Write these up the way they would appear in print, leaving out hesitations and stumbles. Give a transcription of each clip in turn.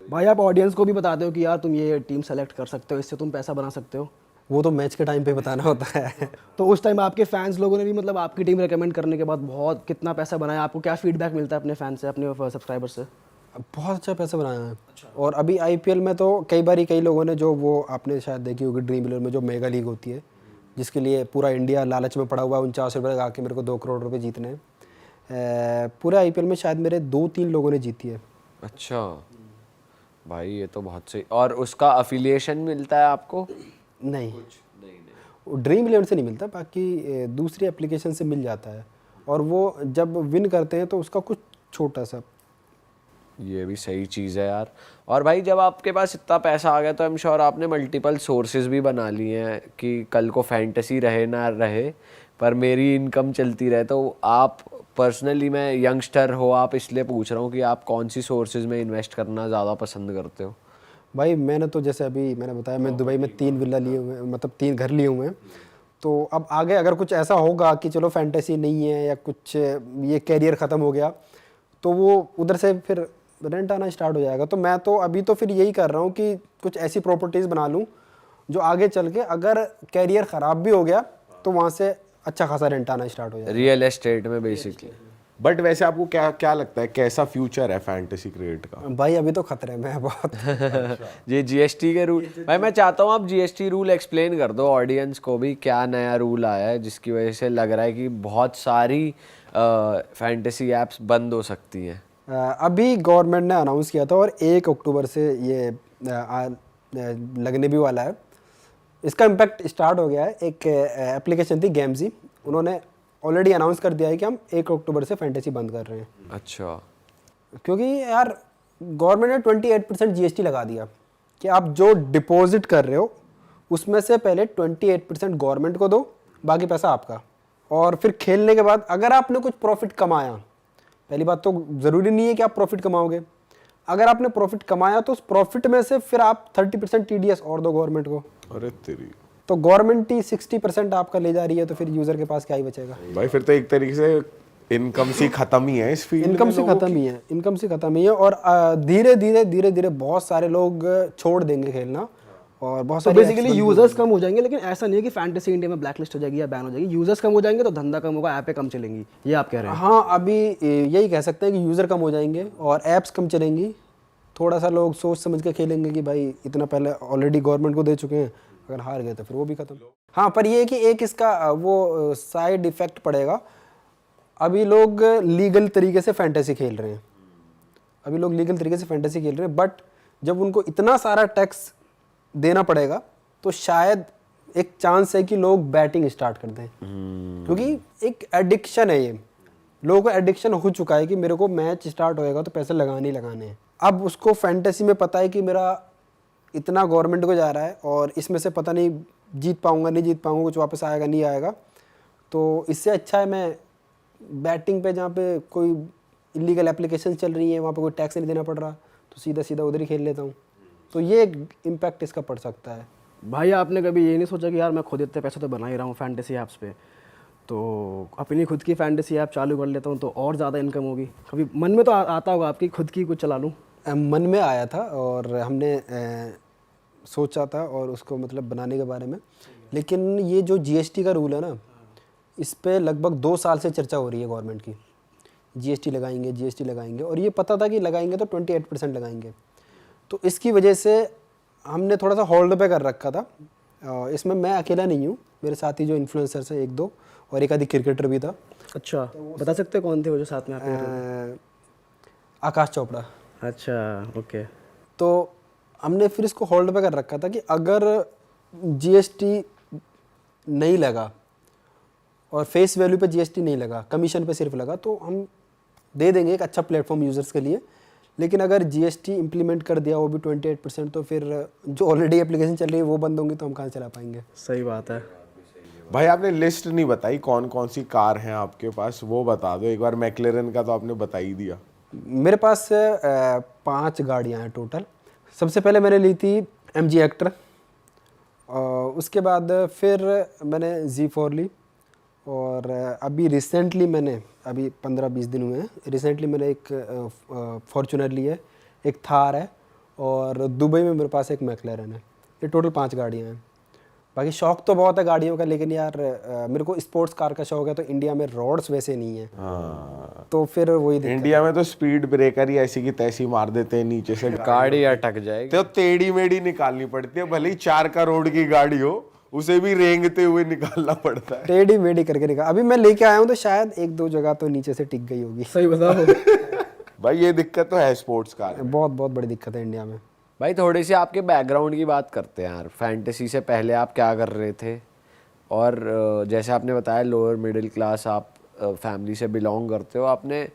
भाई आप ऑडियंस को भी बताते हो कि यार तुम ये टीम सेलेक्ट कर सकते हो, इससे तुम पैसा बना सकते हो। वो तो मैच के टाइम पे बताना होता है। तो उस टाइम आपके फैंस लोगों ने भी मतलब आपकी टीम रेकमेंड करने के बाद बहुत कितना पैसा बनाया, आपको क्या फीडबैक मिलता है अपने फैन से, अपने सब्सक्राइबर से? बहुत अच्छा पैसा बनाया है। और अभी आईपीएल में तो कई लोगों ने, जो वो आपने शायद देखी होगी ड्रीम इलेवन में जो मेगा लीग होती है, जिसके लिए पूरा इंडिया लालच में पड़ा हुआ है 49 रुपये लगा के मेरे को 2 करोड़ रुपए जीतने हैं। पूरे आईपीएल में शायद मेरे 2-3 लोगों ने जीती है। अच्छा भाई, ये तो बहुत सही। और उसका अफिलिएशन मिलता है आपको? नहीं, ड्रीम इलेवन से नहीं मिलता, बाकी दूसरी एप्लीकेशन से मिल जाता है। और वो जब विन करते हैं तो उसका कुछ छोटा सा। ये भी सही चीज़ है यार। और भाई जब आपके पास इतना पैसा आ गया तो आई एम श्योर आपने मल्टीपल सोर्सेज भी बना लिए हैं कि कल को फैंटेसी रहे ना रहे पर मेरी इनकम चलती रहे। तो आप पर्सनली, मैं यंगस्टर हो आप, इसलिए पूछ रहा हूँ कि आप कौन सी सोर्सेज में इन्वेस्ट करना ज़्यादा पसंद करते हो? भाई मैंने तो जैसे अभी मैंने बताया, मैं दुबई में 3 विला लिए हुए हैं, मतलब 3 घर लिए हुए हैं। तो अब आगे अगर कुछ ऐसा होगा कि चलो फैंटेसी नहीं है या कुछ ये कैरियर ख़त्म हो गया, तो वो उधर से फिर रेंट आना स्टार्ट हो जाएगा। तो मैं तो अभी तो फिर यही कर रहा हूँ कि कुछ ऐसी प्रॉपर्टीज़ बना लूँ जो आगे चल के अगर कैरियर ख़राब भी हो गया तो वहाँ से अच्छा खासा रेंट आना स्टार्ट हो जाएगा। रियल एस्टेट में बेसिकली। बट वैसे आपको क्या क्या लगता है, कैसा फ्यूचर है फैंटेसी क्रिकेट का? भाई अभी तो खतरे में है बहुत। ये जीएसटी के रूल, भाई मैं चाहता हूँ आप जीएसटी रूल एक्सप्लेन कर दो ऑडियंस को भी, क्या नया रूल आया है जिसकी वजह से लग रहा है कि बहुत सारी फैंटेसी एप्स बंद हो सकती हैं। अभी गवर्नमेंट ने अनाउंस किया था और 1 अक्टूबर से ये लगने भी वाला है। इसका इम्पैक्ट स्टार्ट हो गया है। एक एप्लीकेशन थी गेम्जी, उन्होंने ऑलरेडी अनाउंस कर दिया है कि हम 1 अक्टूबर से फैंटेसी बंद कर रहे हैं। अच्छा, क्योंकि यार गवर्नमेंट ने 28% जीएसटी लगा दिया कि आप जो डिपॉजिट कर रहे हो उसमें से पहले 28% गवर्नमेंट को दो, बाकी पैसा आपका। और फिर खेलने के बाद अगर आपने कुछ प्रॉफिट कमाया, पहली बात तो ज़रूरी नहीं है कि आप प्रॉफिट कमाओगे, अगर आपने प्रॉफिट कमाया तो उस प्रॉफिट में से फिर आप 30% टीडीएस और दो गवर्नमेंट को। अरे तेरी, तो गवर्नमेंट ही 60% आपका ले जा रही है, तो फिर यूज़र के पास क्या ही बचेगा। भाई फिर तो एक तरीके से इनकम सी खत्म ही है इस फील्ड में। इनकम से खत्म ही है, इनकम से खत्म ही है। और धीरे धीरे बहुत सारे लोग छोड़ देंगे खेलना और बहुत तो सारे बेसिकली यूजर्स कम हो जाएंगे, लेकिन ऐसा नहीं है कि फैंटेसी इंडिया में ब्लैक लिस्ट हो जाएगी या बैन हो जाएगी। यूजर्स कम हो जाएंगे तो धंधा कम होगा, ऐपें कम चलेंगी, ये आप कह रहे हैं? हाँ, अभी यही कह सकते हैं कि यूज़र कम हो जाएंगे और ऐप्स कम चलेंगी। थोड़ा सा लोग सोच समझ के खेलेंगे कि भाई इतना पहले ऑलरेडी गवर्नमेंट को दे चुके हैं, अगर हार गए तो फिर वो भी खत्म। हाँ, पर ये कि एक इसका वो साइड इफेक्ट पड़ेगा। अभी लोग लीगल तरीके से फैंटेसी खेल रहे हैं, अभी लोग लीगल तरीके से फैंटेसी खेल रहे हैं, बट जब उनको इतना सारा टैक्स देना पड़ेगा तो शायद एक चांस है कि लोग बैटिंग स्टार्ट कर दें। क्योंकि एक एडिक्शन है, ये लोगों को एडिक्शन हो चुका है कि मेरे को मैच स्टार्ट होएगा तो पैसे लगाने ही लगाने हैं। अब उसको फैंटेसी में पता है कि मेरा इतना गवर्नमेंट को जा रहा है और इसमें से पता नहीं जीत पाऊंगा नहीं जीत पाऊंगा, कुछ वापस आएगा नहीं आएगा, तो इससे अच्छा है मैं बैटिंग पे, जहाँ पे कोई इलीगल एप्लीकेशन चल रही है वहाँ पे कोई टैक्स नहीं देना पड़ रहा, तो सीधा सीधा उधर ही खेल लेता हूँ। तो ये इम्पैक्ट इसका पड़ सकता है। भाई आपने कभी ये नहीं सोचा कि यार मैं खुद इतने पैसे तो बना ही रहा हूँ फैंटेसी ऐप्स पे, तो अपनी खुद की फैंटेसी ऐप चालू कर लेता हूँ तो और ज़्यादा इनकम होगी? कभी मन में तो आता होगा आपकी खुद की कुछ चला लूँ? मन में आया था और हमने सोचा था और उसको मतलब बनाने के बारे में, लेकिन ये जो जीएसटी का रूल है ना, इस पे लगभग 2 साल से चर्चा हो रही है गवर्नमेंट की, जीएसटी लगाएंगे जीएसटी लगाएंगे, और ये पता था कि लगाएंगे तो 28% लगाएंगे। तो इसकी वजह से हमने थोड़ा सा होल्ड पे कर रखा था। इसमें मैं अकेला नहीं हूँ, मेरे साथ ही जो इन्फ्लुएंसर्स हैं 1-2 और एक आधी क्रिकेटर भी था। अच्छा, बता सकते हैं कौन थे वो जो साथ में आपके? आकाश चोपड़ा। अच्छा, ओके। तो हमने फिर इसको होल्ड पे कर रखा था कि अगर जीएसटी नहीं लगा और फेस वैल्यू पे जीएसटी नहीं लगा, कमीशन पे सिर्फ लगा, तो हम दे देंगे एक अच्छा प्लेटफॉर्म यूज़र्स के लिए। लेकिन अगर जीएसटी इंप्लीमेंट कर दिया वो भी 28%, तो फिर जो ऑलरेडी एप्लीकेशन चल रही है वो बंद होंगी, तो हम कहाँ चला पाएंगे। सही बात है। भाई आपने लिस्ट नहीं बताई, कौन कौन सी कार हैं आपके पास, वो बता दो एक बार। मैकलेरन का तो आपने बता ही दिया। मेरे पास 5 गाड़ियाँ हैं टोटल। सबसे पहले मैंने ली थी MG हेक्टर, उसके बाद फिर मैंने Z4 ली, और अभी रिसेंटली मैंने, अभी 15-20 दिन हुए हैं, रिसेंटली मैंने एक फॉर्च्यूनर ली है, एक थार है, और दुबई में मेरे पास एक मैकलैरन है। ये टोटल 5 गाड़ियाँ हैं। बाकी शौक तो बहुत है गाड़ियों का, लेकिन यार मेरे को स्पोर्ट्स कार का शौक है, तो इंडिया में रोड्स वैसे नहीं है। हाँ, तो फिर वही दिक्कत इंडिया में तो स्पीड ब्रेकर ही ऐसी की तैसी मार देते हैं नीचे से, गाड़ी अटक जाएगी। तो टेढ़ी मेढ़ी निकालनी पड़ती है, भले ही 4 करोड़ की गाड़ी हो उसे भी रेंगते हुए निकालना पड़ता है। टेढ़ी मेढ़ी करके निकाल। अभी मैं लेके आया हूँ तो शायद 1-2 जगह तो नीचे से टिक गई होगी। सही बताओ। भाई ये दिक्कत तो है स्पोर्ट्स कार में। बहुत बहुत बड़ी दिक्कत है इंडिया में। भाई थोड़ी सी आपके बैकग्राउंड की बात करते हैं यार। फैंटेसी से पहले आप क्या कर रहे थे? और जैसे आपने बताया लोअर मिडिल क्लास आप फैमिली से बिलोंग करते हो, आपने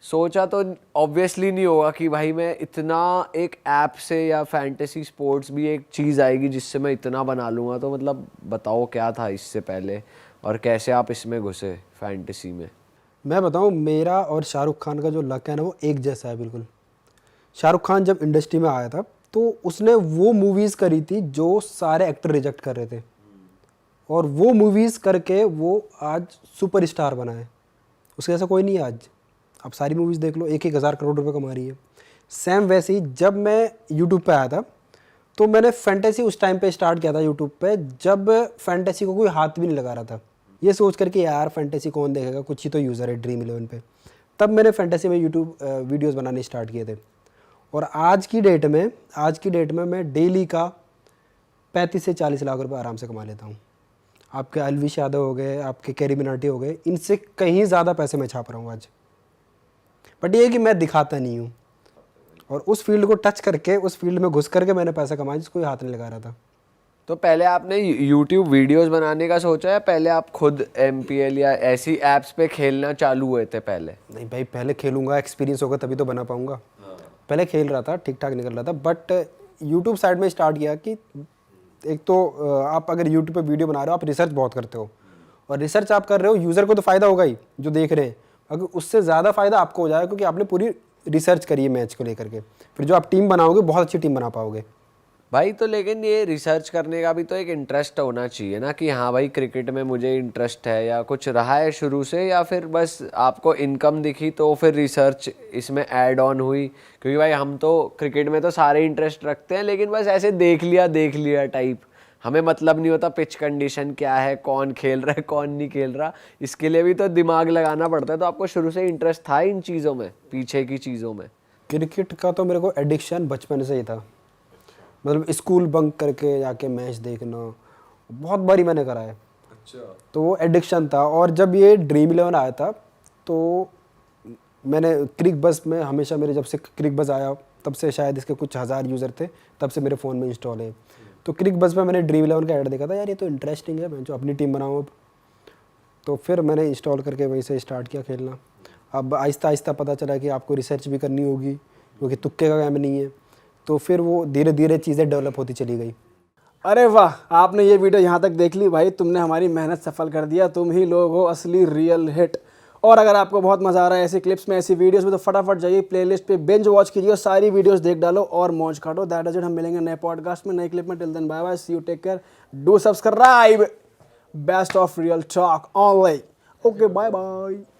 सोचा तो ऑब्वियसली नहीं होगा कि भाई मैं इतना एक ऐप से या फैंटेसी स्पोर्ट्स भी एक चीज़ आएगी जिससे मैं इतना बना लूँगा। तो मतलब बताओ क्या था इससे पहले और कैसे आप इसमें घुसे फैंटेसी में? मैं बताऊँ, मेरा और शाहरुख खान का जो लक है ना वो एक जैसा है बिल्कुल। शाहरुख खान जब इंडस्ट्री में आया था तो उसने वो मूवीज़ करी थी जो सारे एक्टर रिजेक्ट कर रहे थे, और वो मूवीज़ करके वो आज सुपरस्टार बना है। उसके जैसा कोई नहीं है आज। आप सारी मूवीज़ देख लो, 1,000 करोड़ रुपए कमा रही है। सेम वैसे ही जब मैं यूट्यूब पे आया था तो मैंने फैंटेसी उस टाइम पे स्टार्ट किया था यूट्यूब पे, जब फैंटेसी को कोई हाथ भी नहीं लगा रहा था। ये सोच करके यार फैंटेसी कौन देखेगा, कुछ ही तो यूज़र है ड्रीम 11 पे। तब मैंने फैंटेसी में यूट्यूब वीडियोज़ बनाने स्टार्ट किए थे। और आज की डेट में मैं डेली का 35 से 40 लाख रुपए आराम से कमा लेता हूँ। आपके अलविश यादव हो गए, आपके कैरी मिनाटी हो गए, इनसे कहीं ज़्यादा पैसे मैं छाप रहा हूँ आज। बट ये है कि मैं दिखाता नहीं हूँ, और उस फील्ड को टच करके, उस फील्ड में घुस करके मैंने पैसा कमाया जिसको कोई हाथ नहीं लगा रहा था। तो पहले आपने YouTube वीडियोस बनाने का सोचा या पहले आप खुद MPL या ऐसी ऐप्स पे खेलना चालू हुए थे पहले? नहीं भाई, पहले खेलूंगा, एक्सपीरियंस होगा तभी तो बना पाऊंगा। पहले खेल रहा था, ठीक ठाक निकल रहा था, बट यूट्यूब साइड में स्टार्ट किया कि एक तो आप अगर यूट्यूब पे वीडियो बना रहे हो, आप रिसर्च बहुत करते हो, और रिसर्च आप कर रहे हो, यूज़र को तो फ़ायदा होगा ही जो देख रहे हैं, अगर उससे ज़्यादा फ़ायदा आपको हो जाएगा क्योंकि आपने पूरी रिसर्च करी है मैच को लेकर के। फिर जो आप टीम बनाओगे बहुत अच्छी टीम बना पाओगे। भाई तो लेकिन ये रिसर्च करने का भी तो एक इंटरेस्ट होना चाहिए ना कि हाँ भाई क्रिकेट में मुझे इंटरेस्ट है, या कुछ रहा है शुरू से, या फिर बस आपको इनकम दिखी तो फिर रिसर्च इसमें ऐड ऑन हुई? क्योंकि भाई हम तो क्रिकेट में तो सारे इंटरेस्ट रखते हैं, लेकिन बस ऐसे देख लिया टाइप, हमें मतलब नहीं होता पिच कंडीशन क्या है, कौन खेल रहा है कौन नहीं खेल रहा, इसके लिए भी तो दिमाग लगाना पड़ता है। तो आपको शुरू से इंटरेस्ट था इन चीज़ों में, पीछे की चीज़ों में? क्रिकेट का तो मेरे को एडिक्शन बचपन से ही था। मतलब स्कूल बंक करके जाके मैच देखना बहुत बारी मैंने करा है। अच्छा। तो वो एडिक्शन था। और जब ये ड्रीम 11 आया था तो मैंने क्रिक बस में हमेशा, मेरे जब से क्रिक बस आया तब से शायद इसके कुछ 1000 यूज़र थे, तब से मेरे फ़ोन में इंस्टॉल है। तो क्रिक बस में मैंने ड्रीम 11 का ऐड देखा था, यार ये तो इंटरेस्टिंग है, मैं जो अपनी टीम बनाऊँ अब। तो फिर मैंने इंस्टॉल करके वहीं से स्टार्ट किया खेलना। अब आहिस्ता आहिस्ता पता चला कि आपको रिसर्च भी करनी होगी क्योंकि तुक्के का काम नहीं है। तो फिर वो धीरे धीरे चीज़ें डेवलप होती चली गई। अरे वाह, आपने ये वीडियो यहाँ तक देख ली भाई, तुमने हमारी मेहनत सफल कर दिया। तुम ही लोग हो असली रियल हिट। और अगर आपको बहुत मज़ा आ रहा है ऐसी क्लिप्स में, ऐसी वीडियोस में, तो फटाफट जाइए प्लेलिस्ट पे बिंज वॉच कीजिए, सारी वीडियोस देख डालो और मौज काटो। That is it. हम मिलेंगे नए पॉडकास्ट में, नई क्लिप में। Till then bye bye, see you, take care, do subscribe. Best of Real Talk Online. Okay, bye bye.